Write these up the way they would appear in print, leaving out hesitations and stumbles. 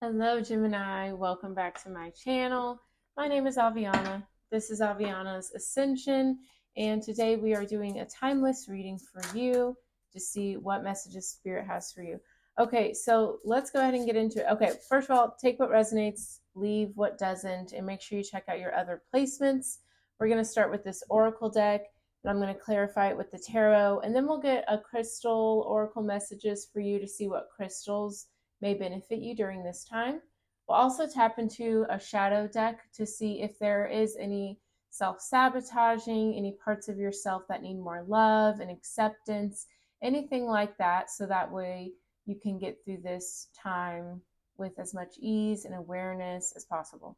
Hello, Gemini. Welcome back to my channel. My name is Aviana. This is Aviana's Ascension, and today we are doing a timeless reading for you to see what messages Spirit has for you. Okay, so let's go ahead and get into it. Okay, first of all, take what resonates, leave what doesn't, and make sure you check out your other placements. We're going to start with this Oracle deck, and I'm going to clarify it with the tarot, and then we'll get a crystal Oracle messages for you to see what crystals may benefit you during this time. We'll also tap into a shadow deck to see if there is any self-sabotaging, any parts of yourself that need more love and acceptance, anything like that, so that way you can get through this time with as much ease and awareness as possible.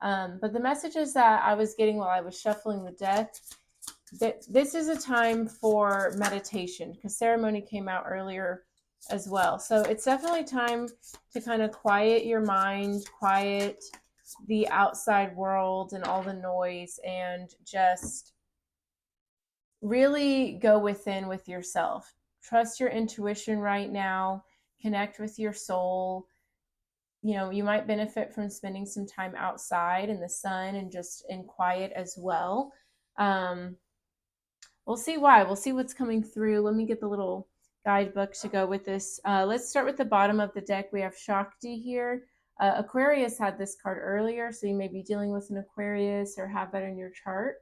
But the messages that I was getting while I was shuffling the deck, this is a time for meditation, because ceremony came out earlier as well. So it's definitely time to kind of quiet your mind, quiet the outside world and all the noise, and just really go within with yourself. Trust your intuition right now, connect with your soul. You know, you might benefit from spending some time outside in the sun and just in quiet as well. We'll see why. We'll see what's coming through. Let me get the little guidebook to go with this. Let's start with the bottom of the deck. We have Shakti here. Aquarius had this card earlier, so you may be dealing with an Aquarius or have that in your chart.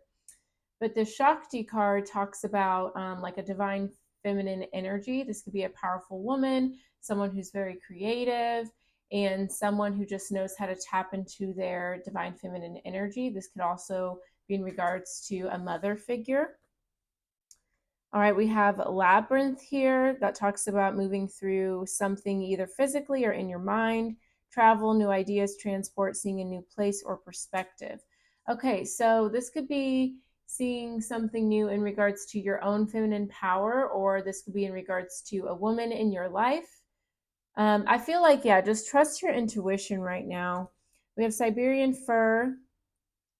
But the Shakti card talks about like a divine feminine energy. This could be a powerful woman, someone who's very creative, and someone who just knows how to tap into their divine feminine energy. This could also be in regards to a mother figure. All right, we have Labyrinth here that talks about moving through something either physically or in your mind, travel, new ideas, transport, seeing a new place or perspective. Okay, so this could be seeing something new in regards to your own feminine power, or this could be in regards to a woman in your life. I feel like, yeah, just trust your intuition right now. We have Siberian Fir.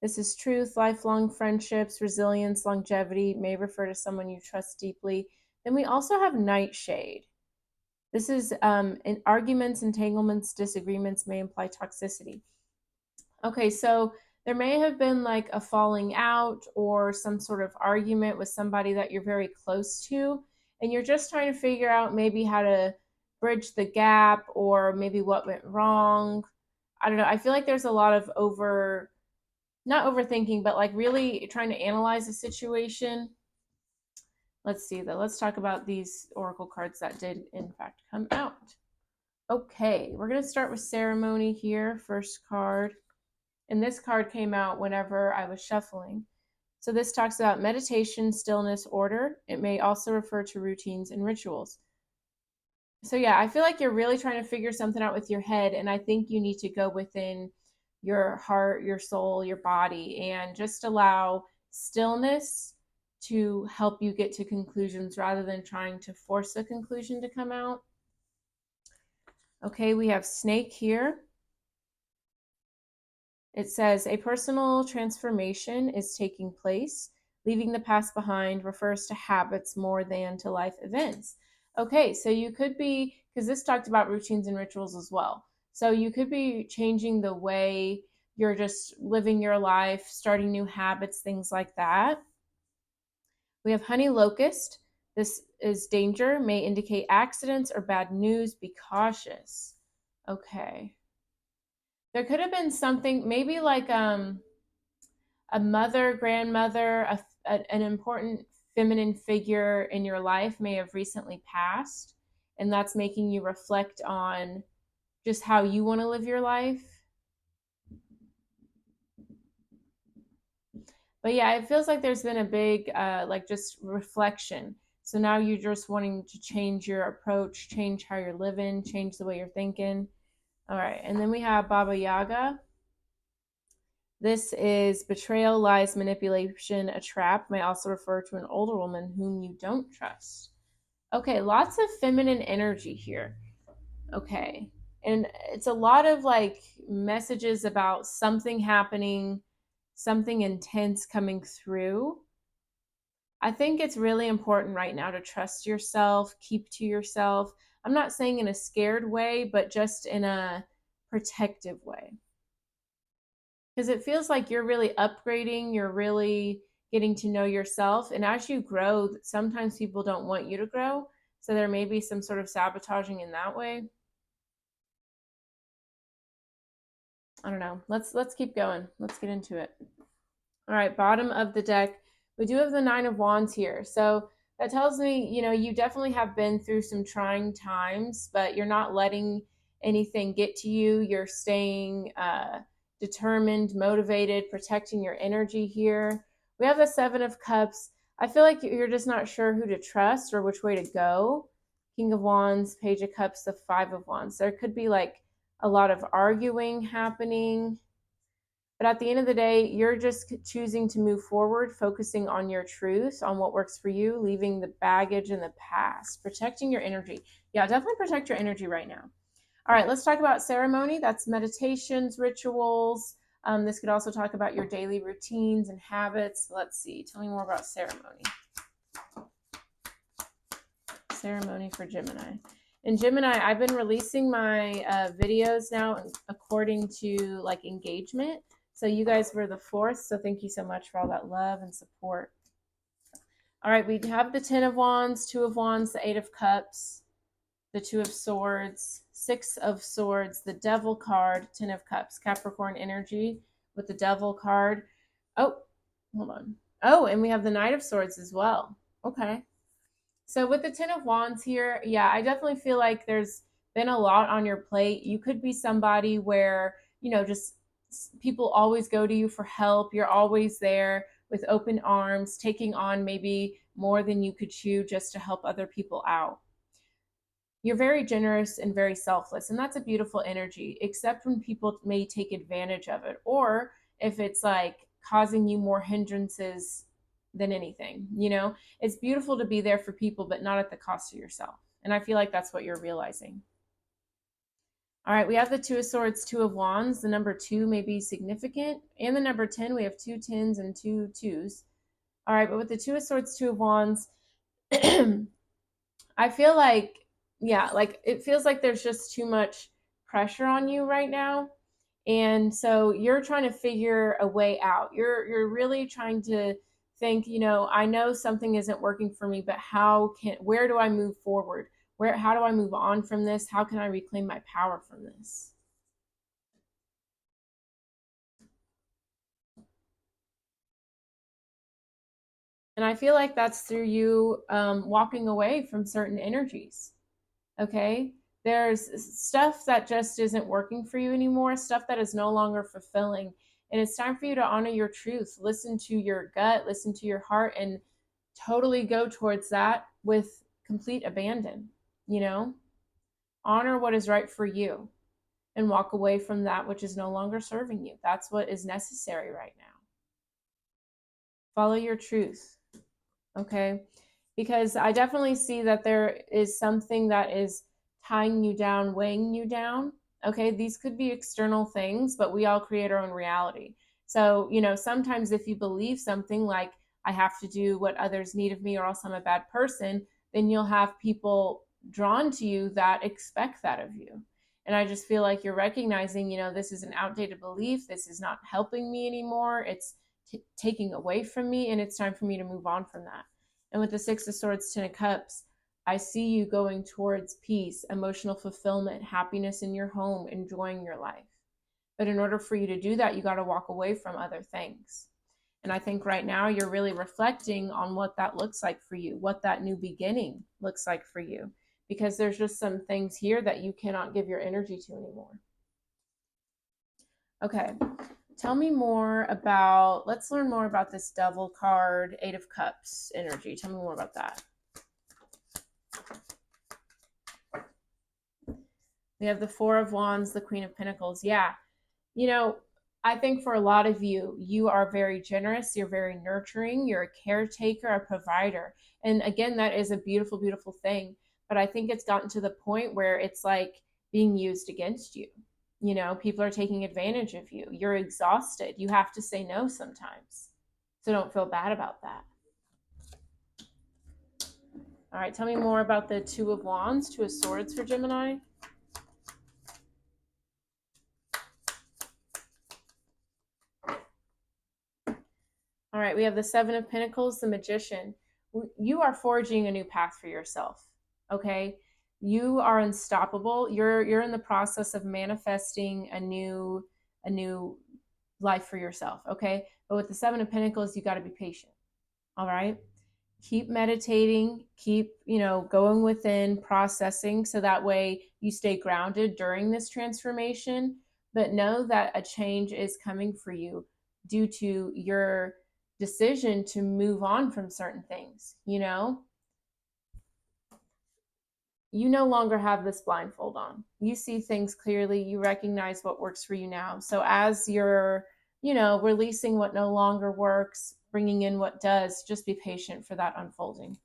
This is truth, lifelong friendships, resilience, longevity, may refer to someone you trust deeply. Then we also have nightshade. This is in arguments, entanglements, disagreements may imply toxicity. Okay, so there may have been like a falling out or some sort of argument with somebody that you're very close to, and you're just trying to figure out maybe how to bridge the gap or maybe what went wrong. I don't know. I feel like there's a lot of not overthinking, but like really trying to analyze the situation. Let's see though. Let's talk about these oracle cards that did in fact come out. Okay, we're going to start with ceremony here, first card. And this card came out whenever I was shuffling. So this talks about meditation, stillness, order. It may also refer to routines and rituals. So yeah, I feel like you're really trying to figure something out with your head, and I think you need to go within your heart, your soul, your body, and just allow stillness to help you get to conclusions rather than trying to force a conclusion to come out. Okay, we have snake here. It says a personal transformation is taking place. Leaving the past behind refers to habits more than to life events. Okay, so you could be, because this talked about routines and rituals as well. So you could be changing the way you're just living your life, starting new habits, things like that. We have honey locust. This is danger, may indicate accidents or bad news. Be cautious. Okay. There could have been something, maybe like a mother, grandmother, an important feminine figure in your life may have recently passed, and that's making you reflect on just how you want to live your life. But yeah, it feels like there's been a big like just reflection. So now you're just wanting to change your approach, change how you're living, change the way you're thinking. All right, and then we have Baba Yaga. This is betrayal, lies, manipulation, a trap. May also refer to an older woman whom you don't trust. Okay, lots of feminine energy here. Okay. And it's a lot of like messages about something happening, something intense coming through. I think it's really important right now to trust yourself, keep to yourself. I'm not saying in a scared way, but just in a protective way. Because it feels like you're really upgrading, you're really getting to know yourself. And as you grow, sometimes people don't want you to grow. So there may be some sort of sabotaging in that way. I don't know. Let's keep going. Let's get into it. All right, bottom of the deck. We do have the Nine of Wands here. So that tells me, you definitely have been through some trying times, but you're not letting anything get to you. You're staying determined, motivated, protecting your energy here. We have the Seven of Cups. I feel like you're just not sure who to trust or which way to go. King of Wands, Page of Cups, the Five of Wands. There could be like a lot of arguing happening. But at the end of the day, you're just choosing to move forward, focusing on your truth, on what works for you, leaving the baggage in the past, protecting your energy. Yeah, definitely protect your energy right now. All right, let's talk about ceremony. That's meditations, rituals. This could also talk about your daily routines and habits. Let's see. Tell me more about ceremony. Ceremony for Gemini. In Gemini, I've been releasing my videos now according to like engagement. So you guys were the fourth. So thank you so much for all that love and support. All right, we have the Ten of Wands, Two of Wands, the Eight of Cups, the Two of Swords, Six of Swords, the Devil card, Ten of Cups, Capricorn energy with the Devil card. Oh, hold on. Oh, and we have the Knight of Swords as well. Okay. So with the Ten of Wands here, yeah, I definitely feel like there's been a lot on your plate. You could be somebody where, just people always go to you for help. You're always there with open arms, taking on maybe more than you could chew just to help other people out. You're very generous and very selfless, and that's a beautiful energy, except when people may take advantage of it, or if it's like causing you more hindrances than anything. It's beautiful to be there for people, but not at the cost of yourself. And I feel like that's what you're realizing. All right, we have the Two of Swords, Two of Wands. The number 2 may be significant. And the number 10, we have 2 10s and 2 2s. All right, but with the Two of Swords, Two of Wands, I feel like, yeah, like it feels like there's just too much pressure on you right now. And so you're trying to figure a way out. You're really trying to think, I know something isn't working for me, but where do I move forward? How do I move on from this? How can I reclaim my power from this? And I feel like that's through you walking away from certain energies. Okay. There's stuff that just isn't working for you anymore, stuff that is no longer fulfilling. And it's time for you to honor your truth, listen to your gut, listen to your heart, and totally go towards that with complete abandon. Honor what is right for you and walk away from that which is no longer serving you. That's what is necessary right now. Follow your truth. Okay. Because I definitely see that there is something that is tying you down, weighing you down. Okay. These could be external things, but we all create our own reality. So, sometimes if you believe something like, I have to do what others need of me or else I'm a bad person, then you'll have people drawn to you that expect that of you. And I just feel like you're recognizing, this is an outdated belief. This is not helping me anymore. It's taking away from me, and it's time for me to move on from that. And with the Six of Swords, Ten of Cups, I see you going towards peace, emotional fulfillment, happiness in your home, enjoying your life. But in order for you to do that, you got to walk away from other things. And I think right now you're really reflecting on what that looks like for you, what that new beginning looks like for you, because there's just some things here that you cannot give your energy to anymore. Okay. Tell me more about, let's learn more about this Devil card, Eight of Cups energy. Tell me more about that. We have the Four of Wands, the Queen of Pentacles. Yeah. I think for a lot of you, you are very generous. You're very nurturing. You're a caretaker, a provider. And again, that is a beautiful, beautiful thing. But I think it's gotten to the point where it's like being used against you. People are taking advantage of you. You're exhausted. You have to say no sometimes. So don't feel bad about that. All right, tell me more about the Two of Wands, Two of Swords for Gemini. right, we have the Seven of Pentacles, the Magician. You are forging a new path for yourself, okay? You are unstoppable. You're in the process of manifesting a new life for yourself, okay? But with the Seven of Pentacles, you got to be patient, all right? Keep meditating, keep, going within, processing, so that way you stay grounded during this transformation. But know that a change is coming for you due to your decision to move on from certain things. You no longer have this blindfold on. You see things clearly. You recognize what works for you now. So as you're, releasing what no longer works, bringing in what does, just be patient for that unfolding.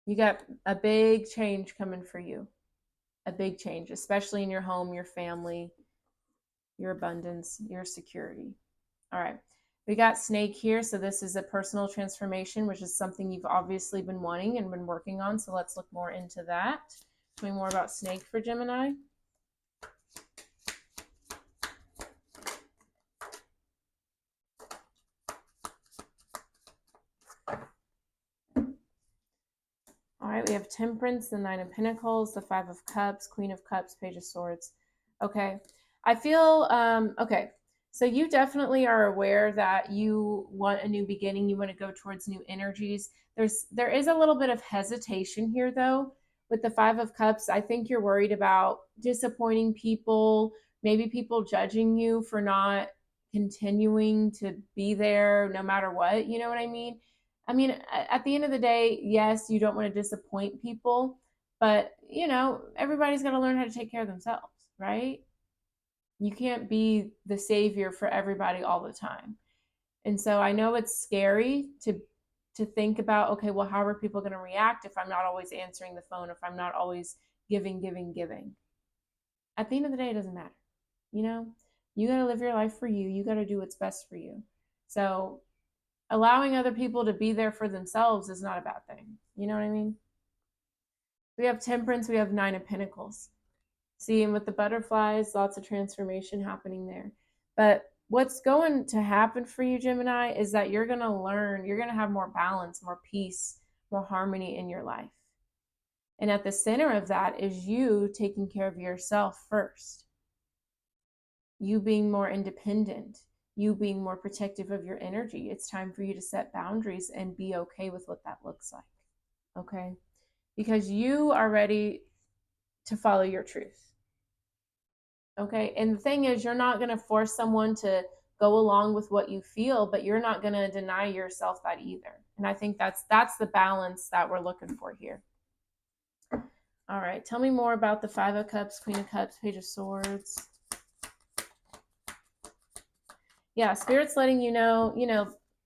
You got a big change coming for you. A big change, especially in your home, your family, your abundance, your security. All right. We got Snake here. So this is a personal transformation, which is something you've obviously been wanting and been working on. So let's look more into that. Tell me more about Snake for Gemini. All right, we have Temperance, the Nine of Pentacles, the Five of Cups, Queen of Cups, Page of Swords. Okay, I feel, okay, so you definitely are aware that you want a new beginning. You want to go towards new energies. There is a little bit of hesitation here, though, with the Five of Cups. I think you're worried about disappointing people, maybe people judging you for not continuing to be there no matter what. You know what I mean? I mean, at the end of the day, yes, you don't want to disappoint people, but everybody's got to learn how to take care of themselves, right? You can't be the savior for everybody all the time. And so I know it's scary to think about, okay, well, how are people going to react if I'm not always answering the phone, if I'm not always giving? At the end of the day, it doesn't matter. You got to live your life for you. You got to do what's best for you. So allowing other people to be there for themselves is not a bad thing. You know what I mean? We have Temperance, we have Nine of Pentacles. See, and with the butterflies, lots of transformation happening there. But what's going to happen for you, Gemini, is that you're going to learn, you're going to have more balance, more peace, more harmony in your life. And at the center of that is you taking care of yourself first. You being more independent, you being more protective of your energy. It's time for you to set boundaries and be okay with what that looks like. Okay? Because you are ready to follow your truth. Okay? And the thing is, you're not going to force someone to go along with what you feel, but you're not going to deny yourself that either. And I think that's the balance that we're looking for here. All right. Tell me more about the Five of Cups, Queen of Cups, Page of Swords. Yeah, Spirit's letting you know,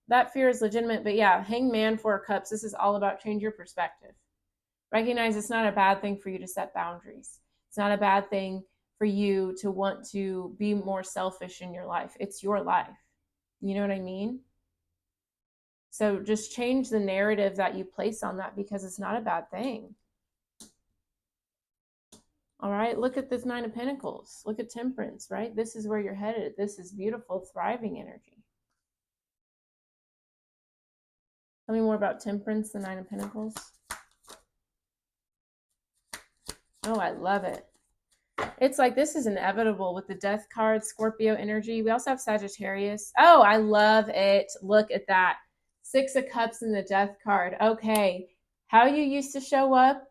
that fear is legitimate, but yeah, Hanged Man, Four of Cups, this is all about change your perspective. Recognize it's not a bad thing for you to set boundaries. It's not a bad thing for you to want to be more selfish in your life. It's your life. You know what I mean? So just change the narrative that you place on that, because it's not a bad thing. All right, look at this Nine of Pentacles. Look at Temperance, right? This is where you're headed. This is beautiful, thriving energy. Tell me more about Temperance, the Nine of Pentacles. Oh, I love it. It's like this is inevitable with the Death card, Scorpio energy. We also have Sagittarius. Oh, I love it. Look at that. Six of Cups in the Death card. Okay. How you used to show up,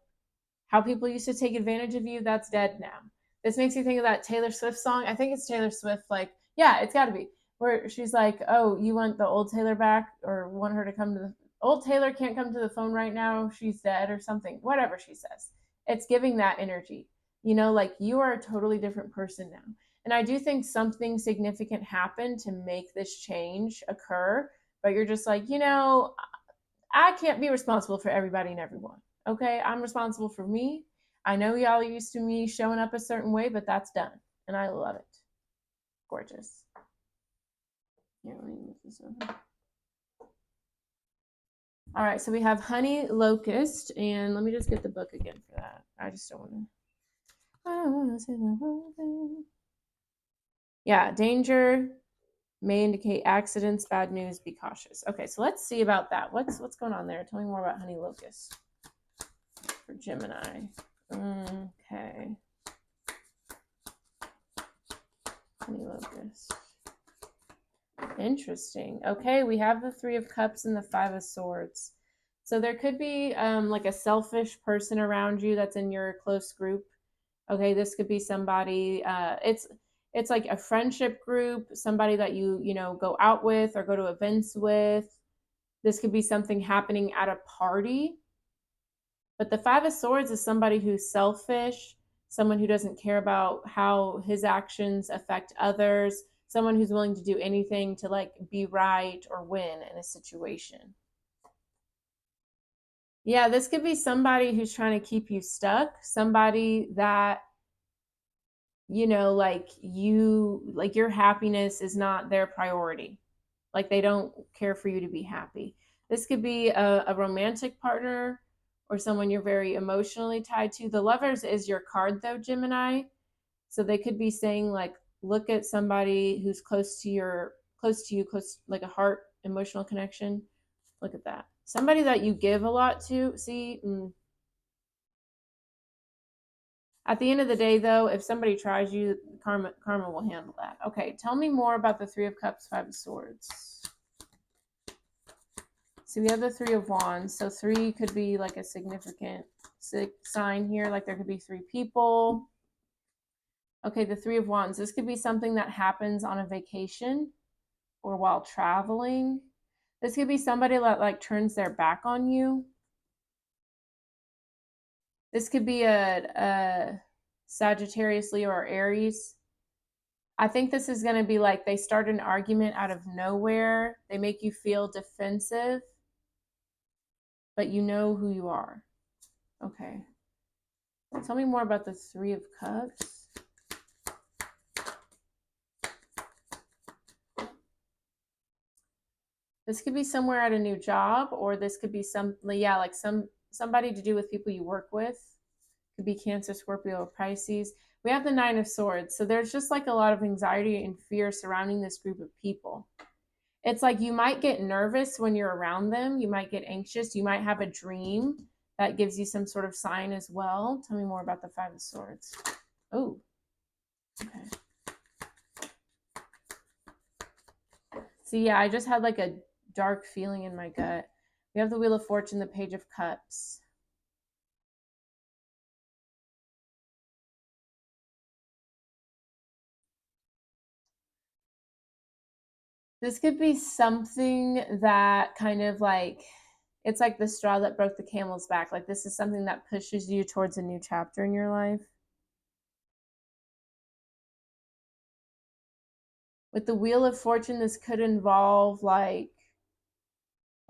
how people used to take advantage of you, that's dead now. This makes you think of that Taylor Swift song. I think it's Taylor Swift, like, yeah, it's got to be, where she's like, oh, you want the old Taylor back, or want her to come to the old Taylor can't come to the phone right now, she's dead, or something, whatever she says. It's giving that energy. Like you are a totally different person now. And I do think something significant happened to make this change occur, but you're just like, I can't be responsible for everybody and everyone. Okay, I'm responsible for me. I know y'all are used to me showing up a certain way, but that's done. And I love it. Gorgeous. Here, let me move this over. All right, so we have Honey Locust, and let me just get the book again for that. I don't want to say the whole thing. Yeah, danger may indicate accidents, bad news, be cautious. Okay, so let's see about that. What's going on there? Tell me more about honey locust for Gemini. Okay. Honey locust. Interesting. Okay, we have the Three of Cups and the Five of Swords. So there could be like a selfish person around you that's in your close group. Okay, this could be somebody. It's like a friendship group, somebody that you know go out with or go to events with. This could be something happening at a party. But the Five of Swords is somebody who's selfish, someone who doesn't care about how his actions affect others, someone who's willing to do anything to like be right or win in a situation. Yeah, this could be somebody who's trying to keep you stuck, somebody that you know like your happiness is not their priority. Like they don't care for you to be happy. This could be a romantic partner or someone you're very emotionally tied to. The Lovers is your card though, Gemini. So they could be saying like, look at somebody who's close to you, close like a heart emotional connection. Look at that. Somebody that you give a lot to. See, at the end of the day, though, if somebody tries you, karma will handle that. Okay, tell me more about the Three of Cups, Five of Swords. So we have the Three of Wands. So three could be like a significant sign here. Like there could be three people. Okay, the Three of Wands. This could be something that happens on a vacation or while traveling. This could be somebody that like turns their back on you. This could be a Sagittarius, Leo, or Aries. I think this is going to be like they start an argument out of nowhere. They make you feel defensive, but you know who you are. Okay. Tell me more about the Three of Cups. This could be somewhere at a new job, or this could be somebody to do with people you work with. Could be Cancer, Scorpio, or Pisces. We have the Nine of Swords. So there's just like a lot of anxiety and fear surrounding this group of people. It's like you might get nervous when you're around them. You might get anxious. You might have a dream that gives you some sort of sign as well. Tell me more about the Five of Swords. Oh, okay. See, yeah, I just had like a dark feeling in my gut. We have the Wheel of Fortune, the Page of Cups. This could be something that kind of like, it's like the straw that broke the camel's back. Like this is something that pushes you towards a new chapter in your life. With the Wheel of Fortune, this could involve like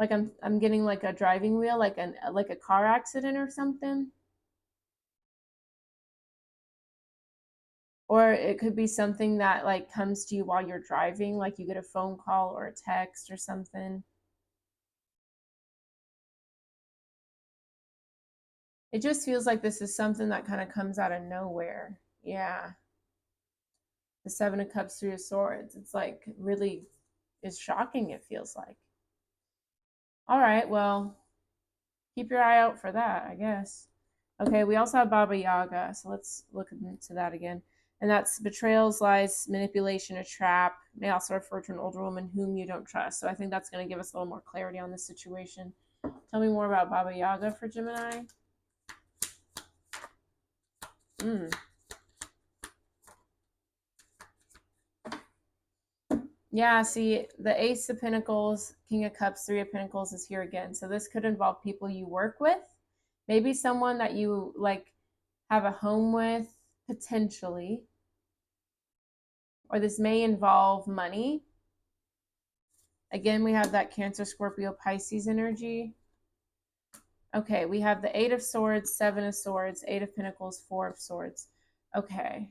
I'm getting like a driving wheel, like a car accident or something. Or it could be something that like comes to you while you're driving, like you get a phone call or a text or something. It just feels like this is something that kind of comes out of nowhere. Yeah. The Seven of Cups, Three of Swords. It's like really is shocking, it feels like. All right, well, keep your eye out for that, I guess. Okay, we also have Baba Yaga, so let's look into that again. And that's betrayals, lies, manipulation, a trap. May also refer to an older woman whom you don't trust. So I think that's going to give us a little more clarity on this situation. Tell me more about Baba Yaga for Gemini. Yeah, see, the Ace of Pentacles, King of Cups, Three of Pentacles is here again. So this could involve people you work with, maybe someone that you like have a home with potentially, or this may involve money. Again, we have that Cancer, Scorpio, Pisces energy. Okay, we have the Eight of Swords, Seven of Swords, Eight of Pentacles, Four of Swords. Okay.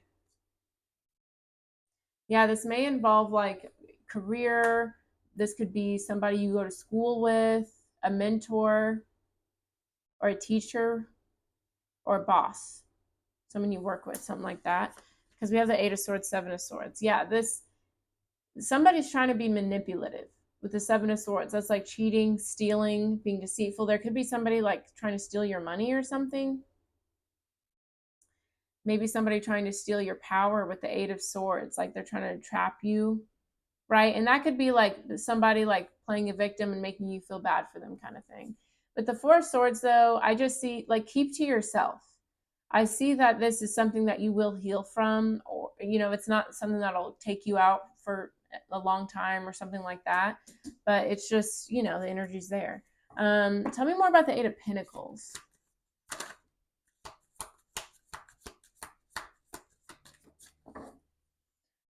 Yeah, this may involve like career. This could be somebody you go to school with, a mentor, or a teacher, or a boss, someone you work with, something like that. because we have the 8 of Swords, 7 of Swords. Yeah, somebody's trying to be manipulative with the 7 of Swords. That's like cheating, stealing, being deceitful. There could be somebody like trying to steal your money or something. Maybe somebody trying to steal your power with the 8 of Swords. Like they're trying to trap you, right? And that could be like somebody like playing a victim and making you feel bad for them kind of thing. But the 4 of Swords, though, I just see like keep to yourself. I see that this is something that you will heal from, or, it's not something that'll take you out for a long time or something like that. But it's just, the energy's there. Tell me more about the 8 of Pentacles.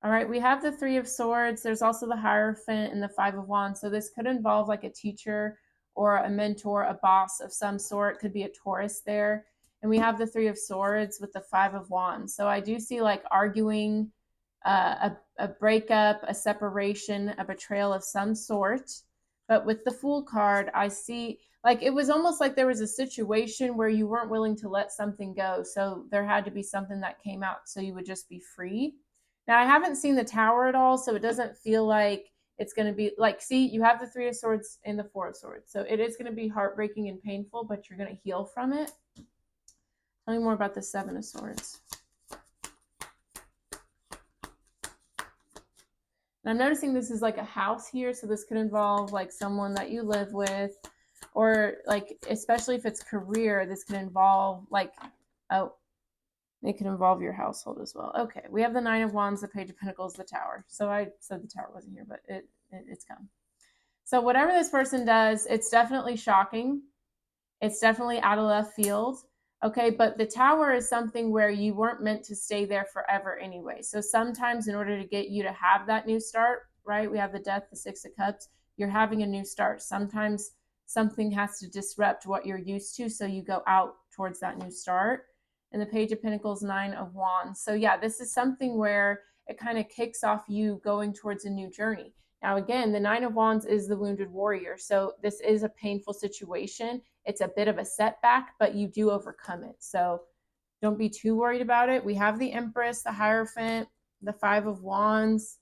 All right, we have the 3 of Swords. There's also the Hierophant and the 5 of Wands. So this could involve like a teacher or a mentor, a boss of some sort. Could be a Taurus there. And we have the 3 of Swords with the 5 of Wands. So I do see like arguing, a breakup, a separation, a betrayal of some sort. But with the Fool card, I see like it was almost like there was a situation where you weren't willing to let something go. So there had to be something that came out so you would just be free. Now, I haven't seen the Tower at all, so it doesn't feel like it's going to be like, see, you have the 3 of Swords and the 4 of Swords. So it is going to be heartbreaking and painful, but you're going to heal from it. Tell me more about the 7 of Swords. And I'm noticing this is like a house here, so this could involve like someone that you live with, or like, especially if it's career, this can involve like, it can involve your household as well. Okay, we have the 9 of Wands, the Page of Pentacles, the Tower. So I said the Tower wasn't here, but it's come. So whatever this person does, it's definitely shocking. It's definitely out of left field. Okay, but the Tower is something where you weren't meant to stay there forever anyway. So sometimes in order to get you to have that new start, right? We have the Death, the 6 of Cups. You're having a new start. Sometimes something has to disrupt what you're used to, so you go out towards that new start. And the Page of Pentacles, 9 of Wands. So yeah, this is something where it kind of kicks off you going towards a new journey. Now, again, the 9 of Wands is the wounded warrior. So this is a painful situation. It's a bit of a setback, but you do overcome it. So don't be too worried about it. We have the Empress, the Hierophant, the 5 of Wands.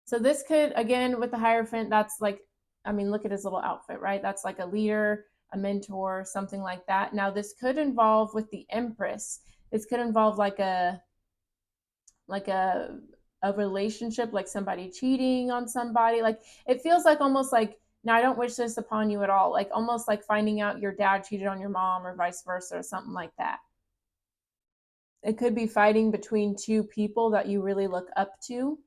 So this could, again, with the Hierophant, that's like, look at his little outfit, right? That's like a leader, a mentor, something like that. Now, this could involve with the Empress. This could involve like a relationship, like somebody cheating on somebody. Like it feels like almost like, now I don't wish this upon you at all. Like almost like finding out your dad cheated on your mom or vice versa or something like that. It could be fighting between two people that you really look up to.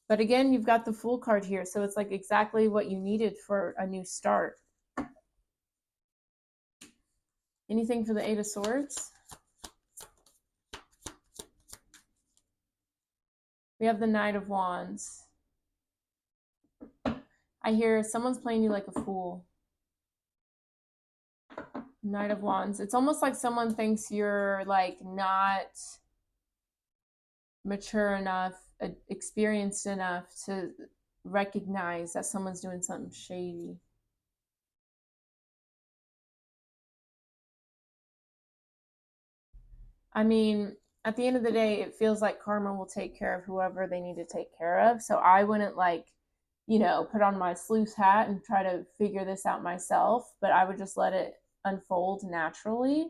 But again, you've got the Fool card here. So it's like exactly what you needed for a new start. Anything for the 8 of Swords? We have the Knight of Wands. I hear someone's playing you like a fool. Knight of Wands. It's almost like someone thinks you're like not mature enough, experienced enough to recognize that someone's doing something shady. At the end of the day, it feels like karma will take care of whoever they need to take care of. So I wouldn't put on my sleuth hat and try to figure this out myself, but I would just let it unfold naturally.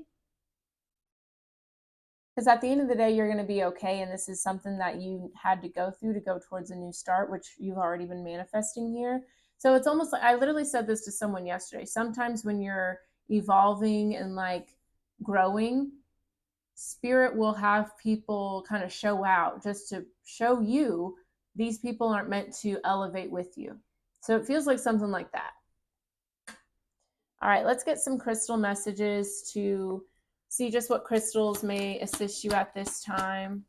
Because at the end of the day, you're going to be okay. And this is something that you had to go through to go towards a new start, which you've already been manifesting here. So it's almost like, I literally said this to someone yesterday. Sometimes when you're evolving and like growing, Spirit will have people kind of show out just to show you these people aren't meant to elevate with you. So it feels like something like that. All right, let's get some crystal messages to see just what crystals may assist you at this time.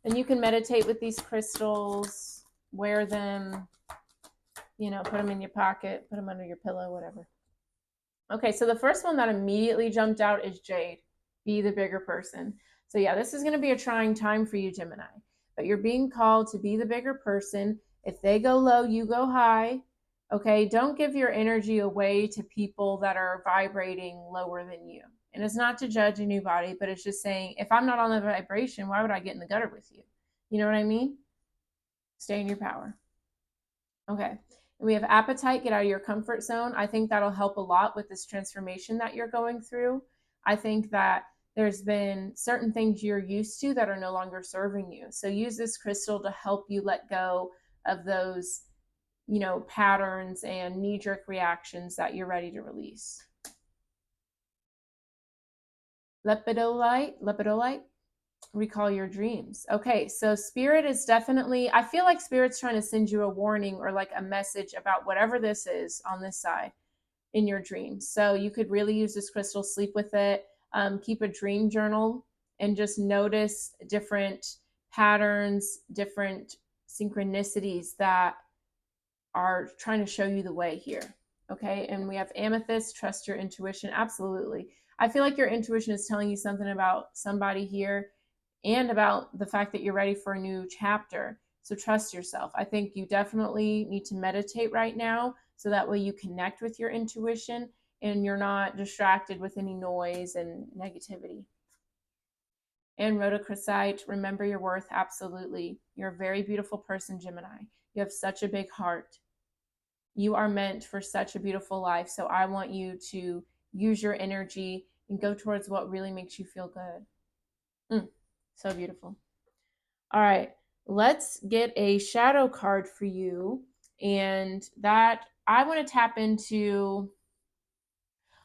And you can meditate with these crystals, wear them, put them in your pocket, put them under your pillow, whatever. Okay, so the first one that immediately jumped out is Jade. Be the bigger person. So yeah, this is going to be a trying time for you, Gemini. But you're being called to be the bigger person. If they go low, you go high. Okay, don't give your energy away to people that are vibrating lower than you. And it's not to judge anybody, but it's just saying, if I'm not on the vibration, why would I get in the gutter with you? You know what I mean? Stay in your power. Okay. And we have appetite, get out of your comfort zone. I think that'll help a lot with this transformation that you're going through. I think that there's been certain things you're used to that are no longer serving you. So use this crystal to help you let go of those, patterns and knee-jerk reactions that you're ready to release. Lepidolite, recall your dreams. Okay, so spirit is definitely, I feel like spirit's trying to send you a warning or like a message about whatever this is on this side in your dreams. So you could really use this crystal, sleep with it, keep a dream journal, and just notice different patterns, different synchronicities that are trying to show you the way here. Okay, and we have amethyst, trust your intuition. Absolutely. I feel like your intuition is telling you something about somebody here and about the fact that you're ready for a new chapter. So trust yourself. I think you definitely need to meditate right now so that way you connect with your intuition and you're not distracted with any noise and negativity. And rhodochrosite, remember your worth. Absolutely. You're a very beautiful person, Gemini. You have such a big heart. You are meant for such a beautiful life. So I want you to use your energy and go towards what really makes you feel good. So beautiful. All right, let's get a shadow card for you. And that I want to tap into,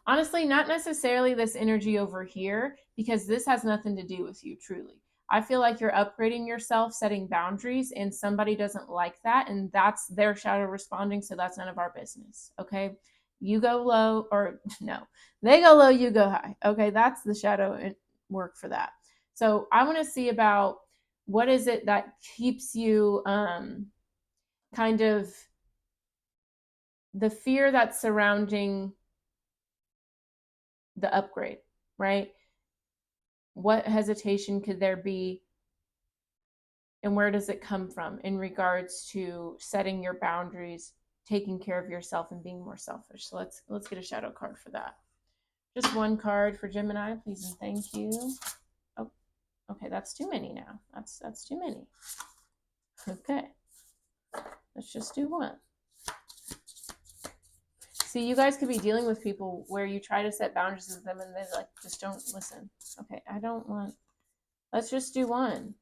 honestly, not necessarily this energy over here, because this has nothing to do with you, truly. I feel like you're upgrading yourself, setting boundaries, and somebody doesn't like that. And that's their shadow responding. So that's none of our business. Okay. You go low, or no, they go low, you go high. Okay. That's the shadow work for that. So I want to see about what is it that keeps you kind of the fear that's surrounding the upgrade, right? What hesitation could there be, and where does it come from in regards to setting your boundaries, taking care of yourself, and being more selfish? So let's get a shadow card for that. Just one card for Gemini, please and thank you. Oh, okay, that's too many now. That's too many. Okay, let's just do one. See, you guys could be dealing with people where you try to set boundaries with them and they like just don't listen. Okay, I don't want. Let's just do one.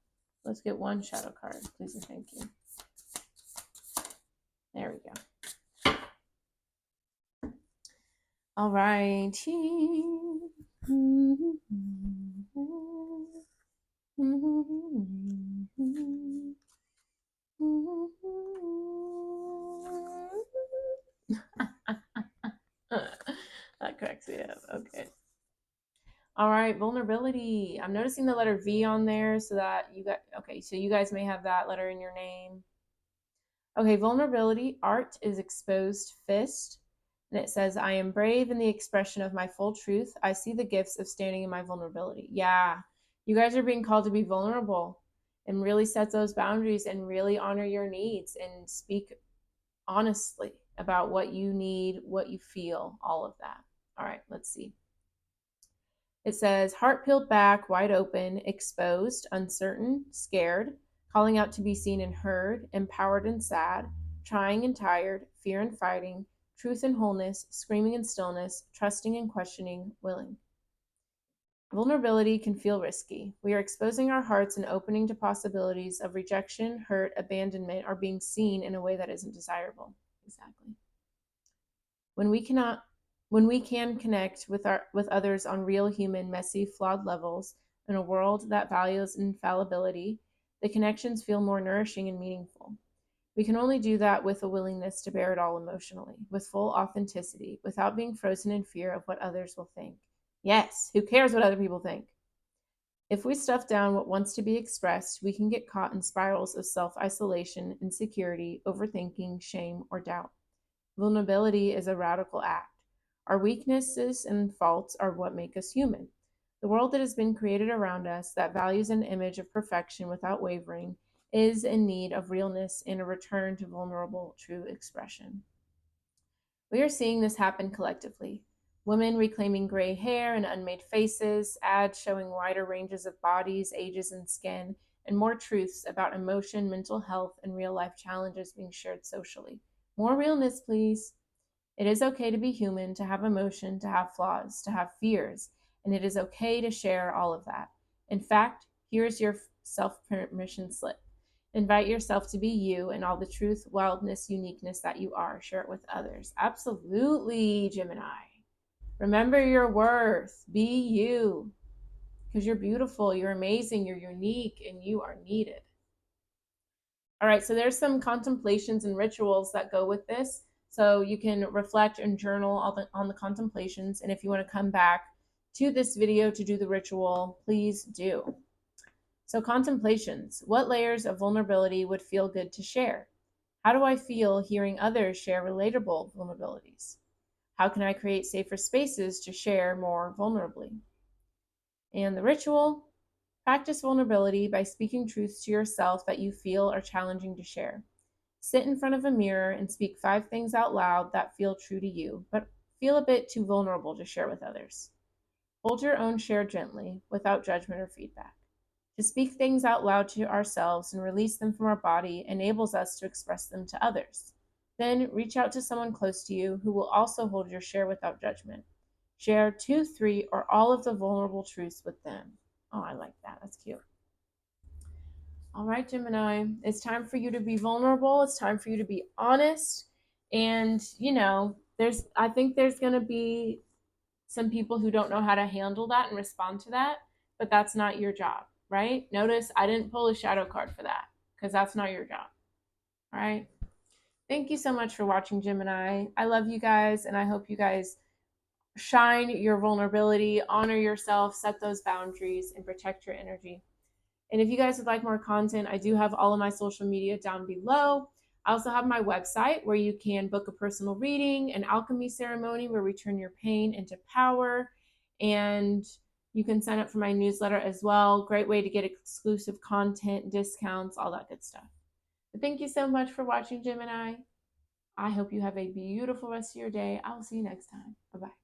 Let's get one shadow card, please and thank you. There we go. All right. That cracks me up. Okay. All right, vulnerability. I'm noticing the letter V on there, so that you got, okay, so you guys may have that letter in your name. Okay, vulnerability. Art is exposed fist. And it says, I am brave in the expression of my full truth. I see the gifts of standing in my vulnerability. Yeah, you guys are being called to be vulnerable and really set those boundaries and really honor your needs and speak honestly about what you need, what you feel, all of that. All right, let's see. It says, heart peeled back, wide open, exposed, uncertain, scared, calling out to be seen and heard, empowered and sad, trying and tired, fear and fighting, truth and wholeness, screaming and stillness, trusting and questioning, willing. Vulnerability can feel risky. We are exposing our hearts and opening to possibilities of rejection, hurt, abandonment, or being seen in a way that isn't desirable. Exactly. When we can connect with others on real, human, messy, flawed levels in a world that values infallibility, the connections feel more nourishing and meaningful. We can only do that with a willingness to bear it all emotionally, with full authenticity, without being frozen in fear of what others will think. Yes, who cares what other people think? If we stuff down what wants to be expressed, we can get caught in spirals of self-isolation, insecurity, overthinking, shame, or doubt. Vulnerability is a radical act. Our weaknesses and faults are what make us human. The world that has been created around us, that values an image of perfection without wavering, is in need of realness and a return to vulnerable, true expression. We are seeing this happen collectively. Women reclaiming gray hair and unmade faces, ads showing wider ranges of bodies, ages, and skin, and more truths about emotion, mental health, and real life challenges being shared socially. More realness, please. It is okay to be human, to have emotion, to have flaws, to have fears, and it is okay to share all of that. In fact, here's your self permission slip. Invite yourself to be you and all the truth, wildness, uniqueness that you are. Share it with others. Absolutely, Gemini. Remember your worth. Be you because you're beautiful, you're amazing, you're unique, and you are needed. All right, so there's some contemplations and rituals that go with this. So you can reflect and journal on the contemplations. And if you want to come back to this video to do the ritual, please do. So contemplations, what layers of vulnerability would feel good to share? How do I feel hearing others share relatable vulnerabilities? How can I create safer spaces to share more vulnerably? And the ritual, practice vulnerability by speaking truths to yourself that you feel are challenging to share. Sit in front of a mirror and speak 5 things out loud that feel true to you, but feel a bit too vulnerable to share with others. Hold your own share gently, without judgment or feedback. To speak things out loud to ourselves and release them from our body enables us to express them to others. Then reach out to someone close to you who will also hold your share without judgment. Share 2, 3, or all of the vulnerable truths with them. Oh, I like that. That's cute. All right, Gemini, it's time for you to be vulnerable. It's time for you to be honest. And, I think there's going to be some people who don't know how to handle that and respond to that, but that's not your job, right? Notice I didn't pull a shadow card for that because that's not your job. All right. Thank you so much for watching, Gemini. I love you guys, and I hope you guys shine your vulnerability, honor yourself, set those boundaries, and protect your energy. And if you guys would like more content, I do have all of my social media down below. I also have my website where you can book a personal reading, an alchemy ceremony where we turn your pain into power, and you can sign up for my newsletter as well. Great way to get exclusive content, discounts, all that good stuff. But thank you so much for watching, Gemini. I hope you have a beautiful rest of your day. I will see you next time. Bye-bye.